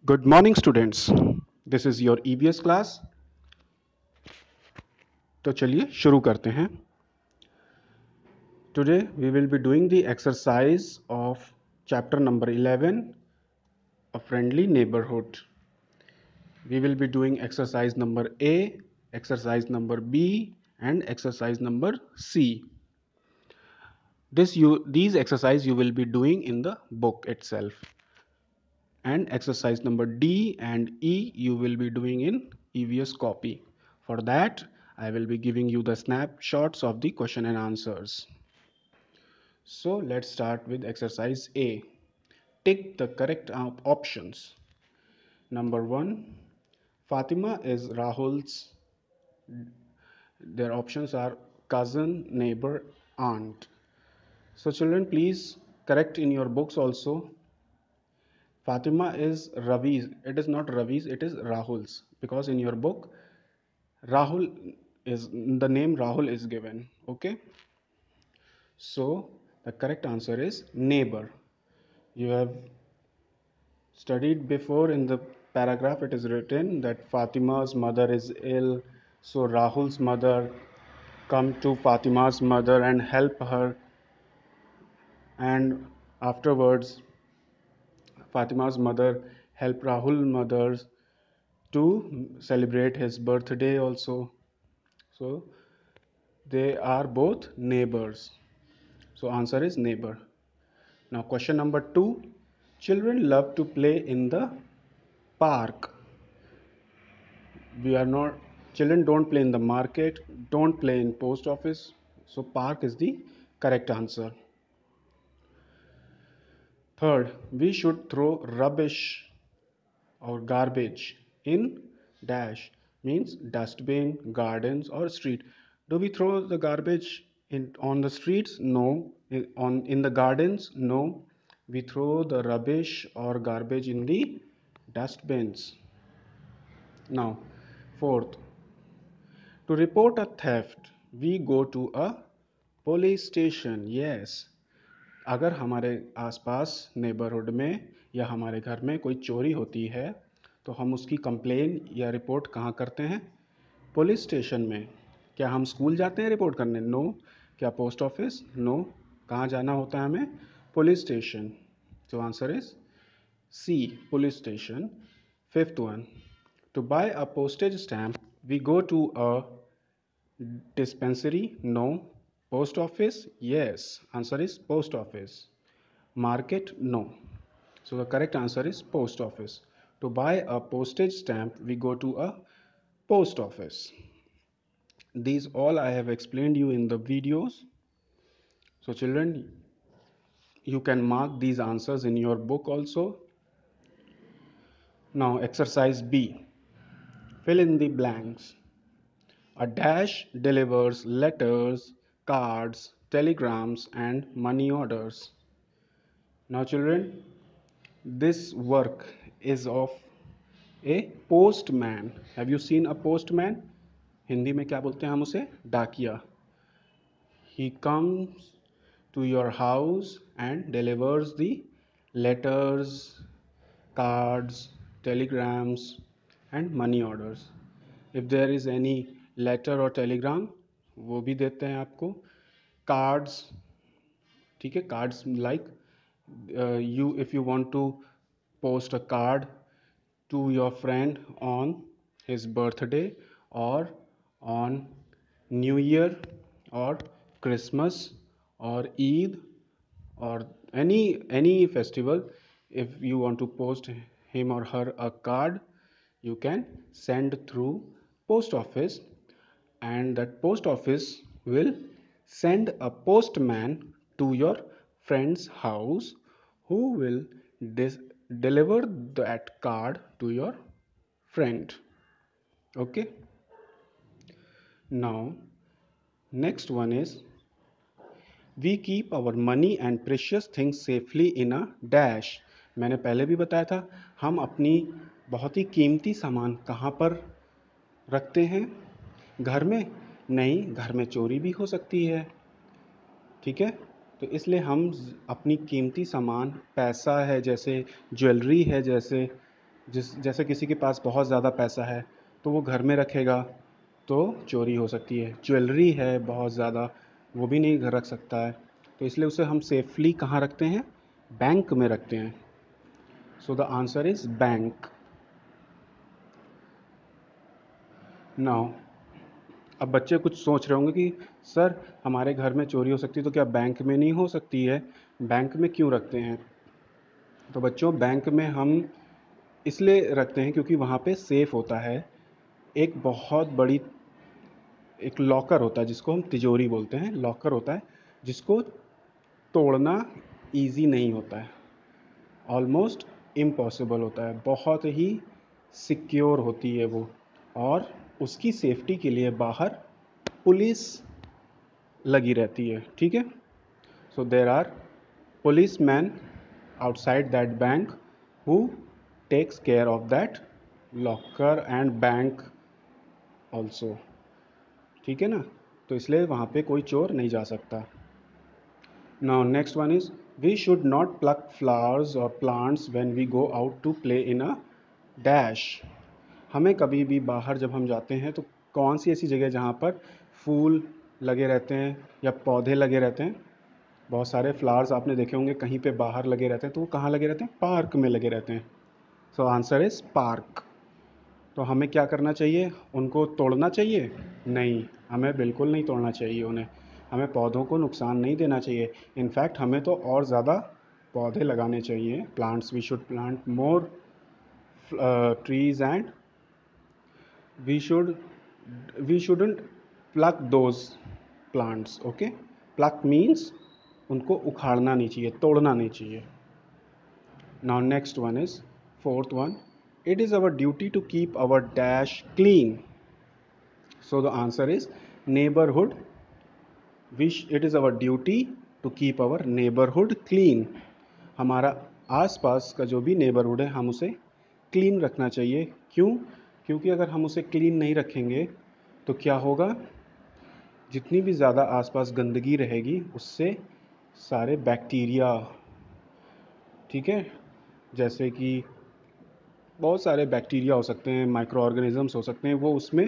Good morning, students. This is your EVS class. तो चलिए शुरू करते हैं. Today we will be doing the exercise of chapter number 11, A Friendly Neighborhood. We will be doing exercise number A, exercise number B, and exercise number C. These exercises you will be doing in the book itself. And exercise number D and E you will be doing in EVS copy. For that, I will be giving you the snapshots of the question and answers. So let's start with exercise A. Tick the correct options. Number 1, Fatima is Rahul's. Their options are cousin, neighbor, aunt. So children, please correct in your books also. Fatima is Ravi's. It is not Ravi's, it is Rahul's. Because in your book, Rahul is the name Rahul is given. Okay. So the correct answer is neighbor. You have studied before in the paragraph. It is written that Fatima's mother is ill. So Rahul's mother come to Fatima's mother and help her. And afterwards, Fatima's mother help Rahul's mother to celebrate his birthday also. So they are both neighbors. So answer is neighbor. Now question number 2. Children love to play in the park. We are not, children don't play in the market, don't play in post office. So park is the correct answer. Third, we should throw rubbish or garbage in dash, means dustbin, gardens or street. Do we throw the garbage on the streets? No. In the gardens? No. We throw the rubbish or garbage in the dustbins. Now, fourth, to report a theft, we go to a police station. Yes. अगर हमारे आसपास neighbourhood में या हमारे घर में कोई चोरी होती है तो हम उसकी कंप्लेन या रिपोर्ट कहाँ करते हैं? पुलिस स्टेशन में. क्या हम स्कूल जाते हैं रिपोर्ट करने? नो. क्या पोस्ट ऑफिस? नो. कहाँ जाना होता है हमें? Police station. तो answer is C, police station. Fifth one, to buy a postage stamp we go to a dispensary? No. Post office? Yes. Answer is post office. Market? No. So the correct answer is post office. To buy a postage stamp, we go to a post office. These all I have explained you in the videos. So children, you can mark these answers in your book also. Now exercise B. Fill in the blanks. A dash delivers letters, cards, telegrams and money orders. Now children, this work is of a postman. Have you seen a postman? Hindi में क्या बोलते हैं हम उसे? डाकिया. He comes to your house and delivers the letters, cards, telegrams and money orders. If there is any letter or telegram, वो भी देते हैं आपको. Cards, ठीक है, cards like if you want to post a card to your friend on his birthday or on New Year or Christmas or Eid or any festival, if you want to post him or her a card, you can send through post office, and that post office will send a postman to your friend's house who will deliver that card to your friend. Okay. Now next one is, we keep our money and precious things safely in a dash. मैंने पहले भी बताया था, हम अपनी बहुत ही कीमती सामान कहाँ पर रखते हैं? घर में? नहीं, घर में चोरी भी हो सकती है. ठीक है, तो इसलिए हम अपनी कीमती सामान, पैसा है जैसे, ज्वेलरी है जैसे, जैसे किसी के पास बहुत ज़्यादा पैसा है तो वो घर में रखेगा तो चोरी हो सकती है। ज्वेलरी है बहुत ज़्यादा, वो भी नहीं घर रख सकता है, तो इसलिए उसे हम सेफली कहाँ रखते हैं? बैंक में रखते हैं। So the answer is bank. Now अब बच्चे कुछ सोच रहे होंगे कि सर हमारे घर में चोरी हो सकती है तो क्या बैंक में नहीं हो सकती है? बैंक में क्यों रखते हैं? तो बच्चों बैंक में हम इसलिए रखते हैं क्योंकि वहाँ पे सेफ होता है। एक बहुत बड़ी एक लॉकर होता है जिसको हम तिजोरी बोलते हैं, लॉकर होता है जिसको तोड़ना इजी नहीं होता है, ऑलमोस्ट इम्पॉसिबल होता है, बहुत ही सिक्योर होती है वो। और उसकी सेफ्टी के लिए बाहर पुलिस लगी रहती है, ठीक है। So there are police man outside that bank who takes care of that locker and bank also, ठीक है ना। तो इसलिए वहाँ पे कोई चोर नहीं जा सकता। Now next one is we should not pluck flowers और plants when we go out to play in a dash. हमें कभी भी बाहर जब हम जाते हैं तो कौन सी ऐसी जगह जहाँ पर फूल लगे रहते हैं या पौधे लगे रहते हैं? बहुत सारे फ्लावर्स आपने देखे होंगे कहीं पे बाहर लगे रहते हैं, तो वो कहाँ लगे रहते हैं? पार्क में लगे रहते हैं। So answer is park. तो हमें क्या करना चाहिए? उनको तोड़ना चाहिए? नहीं, हमें बिल्कुल नहीं तोड़ना चाहिए उन्हें। हमें पौधों को नुकसान नहीं देना चाहिए। इनफैक्ट हमें तो और ज़्यादा पौधे लगाने चाहिए। Plants, we should plant more trees and we should we shouldn't pluck those plants, okay? Pluck means उनको उखाड़ना नहीं चाहिए, तोड़ना नहीं चाहिए। Now next one is fourth one. It is our duty to keep our dash clean. So the answer is neighborhood. It is our duty to keep our neighborhood clean. हमारा आसपास का जो भी नेबरहुड है हम उसे क्लीन रखना चाहिए। क्यों? क्योंकि अगर हम उसे क्लीन नहीं रखेंगे तो क्या होगा? जितनी भी ज़्यादा आसपास गंदगी रहेगी उससे सारे बैक्टीरिया, ठीक है, जैसे कि बहुत सारे बैक्टीरिया हो सकते हैं, माइक्रो ऑर्गेनिजम्स हो सकते हैं, वो उसमें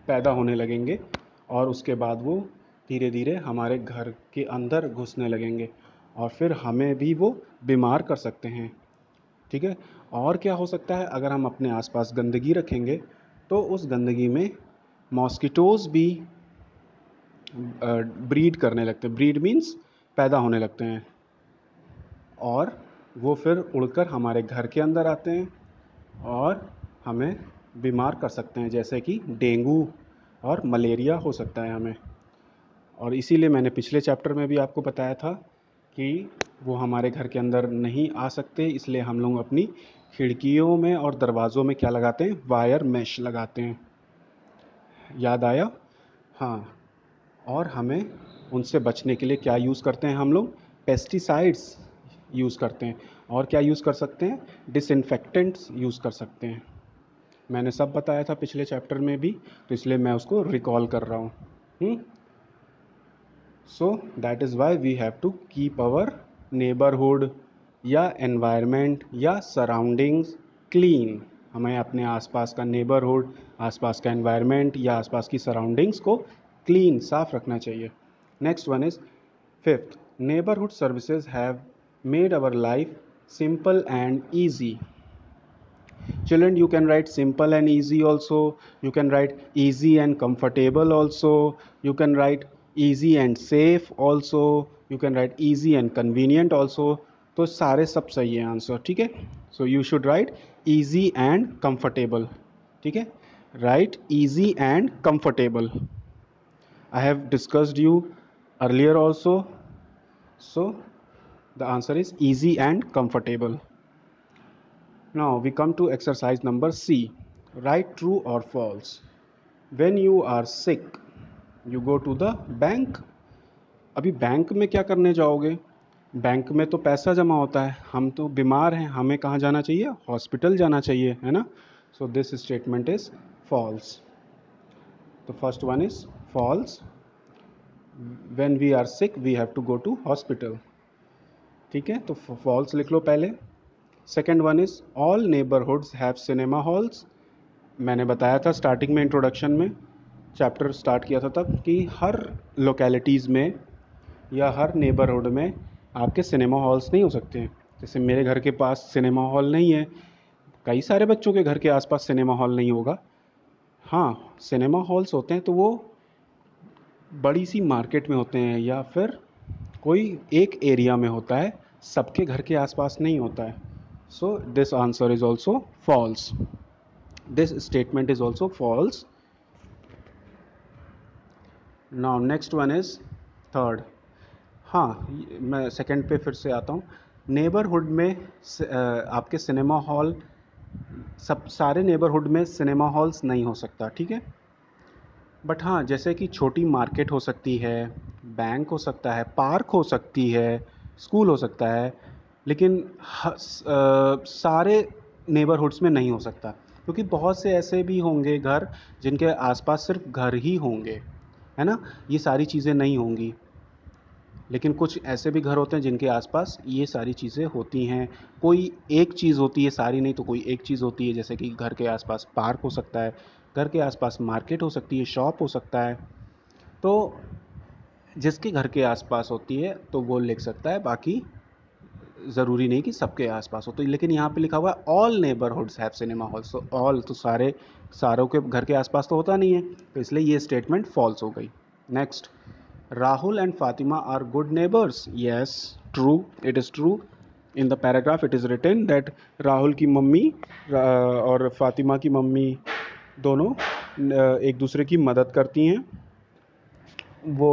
पैदा होने लगेंगे और उसके बाद वो धीरे धीरे हमारे घर के अंदर घुसने लगेंगे और फिर हमें भी वो बीमार कर सकते हैं, ठीक है। और क्या हो सकता है? अगर हम अपने आसपास गंदगी रखेंगे तो उस गंदगी में मॉस्किटोज़ भी ब्रीड करने लगते हैं। ब्रीड मीन्स पैदा होने लगते हैं और वो फिर उड़कर हमारे घर के अंदर आते हैं और हमें बीमार कर सकते हैं, जैसे कि डेंगू और मलेरिया हो सकता है हमें। और इसीलिए मैंने पिछले चैप्टर में भी आपको बताया था कि वो हमारे घर के अंदर नहीं आ सकते, इसलिए हम लोग अपनी खिड़कियों में और दरवाज़ों में क्या लगाते हैं? वायर मेश लगाते हैं। याद आया? हाँ। और हमें उनसे बचने के लिए क्या यूज़ करते हैं हम लोग? पेस्टिसाइड्स यूज़ करते हैं। और क्या यूज़ कर सकते हैं? डिसइंफेक्टेंट्स यूज़ कर सकते हैं। मैंने सब बताया था पिछले चैप्टर में भी, तो इसलिए मैं उसको रिकॉल कर रहा हूँ। So that is why we have to keep our neighbourhood या एनवायरनमेंट या सराउंडिंग्स क्लीन। हमें अपने आसपास का नेबरहुड, आसपास का एनवायरनमेंट या आसपास की सराउंडिंग्स को क्लीन, साफ रखना चाहिए। Next one is fifth, neighbourhood services have made our life simple and easy. Children, you can write simple and easy also. You can write easy and comfortable also. You can write easy and safe also. You can write easy and convenient also. तो सारे सब सही है answer, ठीक है। So you should write easy and comfortable, ठीक है। Right easy and comfortable. I have discussed you earlier also. So the answer is easy and comfortable. Now we come to exercise number C. Write true or false. When you are sick, you go to the bank. अभी bank में क्या करने जाओगे? Bank में तो पैसा जमा होता है, हम तो बीमार हैं, हमें कहाँ जाना चाहिए? हॉस्पिटल जाना चाहिए, है ना। So this statement is false. तो first one is false. When we are sick we have to go to hospital, ठीक है। तो फॉल्स लिख लो पहले। Second one is all neighbourhoods have cinema halls. मैंने बताया था स्टार्टिंग में, इंट्रोडक्शन में, चैप्टर स्टार्ट किया था तब, कि हर लोकेलिटीज़ में या हर नेबरहुड में आपके सिनेमा हॉल्स नहीं हो सकते हैं। जैसे मेरे घर के पास सिनेमा हॉल नहीं है, कई सारे बच्चों के घर के आसपास सिनेमा हॉल नहीं होगा। हाँ, सिनेमा हॉल्स होते हैं तो वो बड़ी सी मार्केट में होते हैं या फिर कोई एक एरिया में होता है, सबके घर के आसपास नहीं होता है। So this answer is also false, this statement is also false. Now next one is third. हाँ, मैं सेकंड पे फिर से आता हूँ। नेबरहुड में आपके सिनेमा हॉल, सब सारे नेबरहुड में सिनेमा हॉल्स नहीं हो सकता, ठीक है। बट हाँ, जैसे कि छोटी मार्केट हो सकती है, बैंक हो सकता है, पार्क हो सकती है, स्कूल हो सकता है, लेकिन सारे नेबरहुड्स में नहीं हो सकता, क्योंकि बहुत से ऐसे भी होंगे घर जिनके आसपास सिर्फ घर ही होंगे, है ना, ये सारी चीज़ें नहीं होंगी। लेकिन कुछ ऐसे भी घर होते हैं जिनके आसपास ये सारी चीज़ें होती हैं। कोई एक चीज़ होती है, सारी नहीं तो कोई एक चीज़ होती है, जैसे कि घर के आसपास पार्क हो सकता है, घर के आसपास मार्केट हो सकती है, शॉप हो सकता है। तो जिसके घर के आसपास होती है तो वो लिख सकता है, बाकी ज़रूरी नहीं कि सबके आसपास हो। तो लेकिन यहाँ पे लिखा हुआ है all neighbourhoods have cinema halls, तो ऑल तो सारों के घर के आसपास तो होता नहीं है, तो इसलिए ये स्टेटमेंट फॉल्स हो गई। Next, Rahul and Fatima are good neighbors. Yes, true. It is true. In the paragraph, it is written that Rahul की मम्मी और फातिमा की मम्मी दोनों एक दूसरे की मदद करती हैं। वो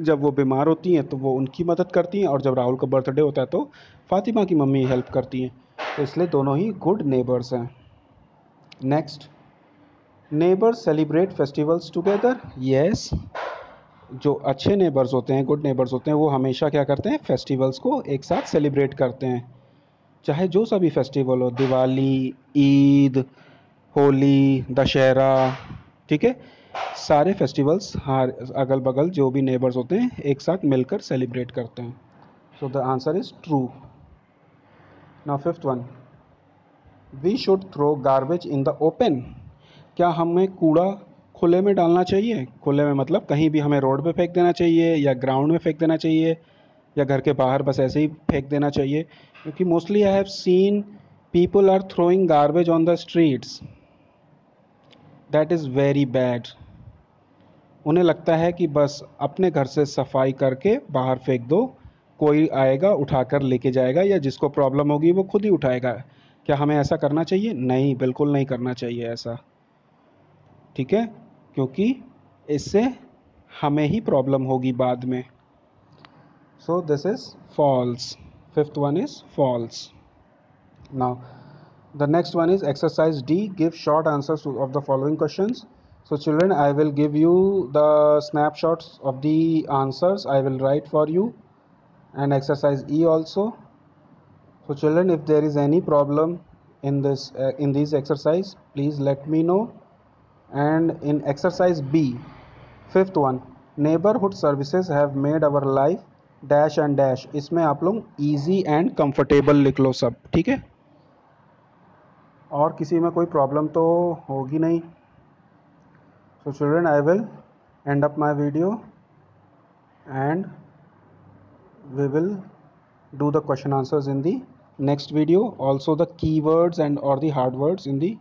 जब वो बीमार होती हैं तो वो उनकी मदद करती हैं, और जब राहुल का बर्थडे होता है तो फातिमा की मम्मी हेल्प करती हैं। तो इसलिए दोनों ही गुड नेबर्स हैं। Next, neighbours celebrate festivals together. Yes, जो अच्छे नेबर्स होते हैं, गुड नेबर्स होते हैं, वो हमेशा क्या करते हैं, फेस्टिवल्स को एक साथ सेलिब्रेट करते हैं, चाहे जो सा भी फेस्टिवल हो, दिवाली, ईद, होली, दशहरा, ठीक है, सारे फेस्टिवल्स हर अगल बगल जो भी नेबर्स होते हैं एक साथ मिलकर सेलिब्रेट करते हैं। So the answer is true. Now fifth one, we should throw garbage in the open. क्या हमें कूड़ा खुले में डालना चाहिए? खुले में मतलब कहीं भी हमें रोड पे फेंक देना चाहिए, या ग्राउंड में फेंक देना चाहिए, या घर के बाहर बस ऐसे ही फेंक देना चाहिए? क्योंकि mostly I have seen people are throwing garbage on the streets, that is very bad. उन्हें लगता है कि बस अपने घर से सफाई करके बाहर फेंक दो, कोई आएगा उठाकर लेके जाएगा, या जिसको प्रॉब्लम होगी वो खुद ही उठाएगा। क्या हमें ऐसा करना चाहिए? नहीं, बिल्कुल नहीं करना चाहिए ऐसा, ठीक है, क्योंकि इससे हमें ही प्रॉब्लम होगी बाद में। So this is false, fifth one is false. Now the next one is exercise D. Give short answers of the following questions. So children, I will give you the snapshots of the answers. I will write for you, and exercise E also. So children, if there is any problem in this in these exercise, please let me know. And in exercise B, fifth one, neighborhood services have made our life dash and dash. इसमें आप लोग easy and comfortable लिख लो सब, ठीक है, और किसी में कोई प्रॉब्लम तो होगी नहीं। So children, I will end up my video and we will do the question answers in the next video, also the keywords and or the hard words in the,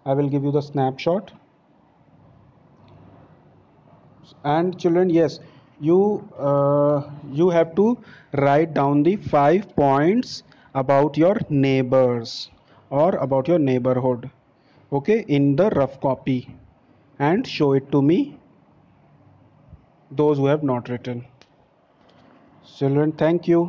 I will give you the snapshot. And children, yes, you have to write down the 5 points about your neighbors or about your neighborhood, okay, in the rough copy, and show it to me, those who have not written. Children, thank you.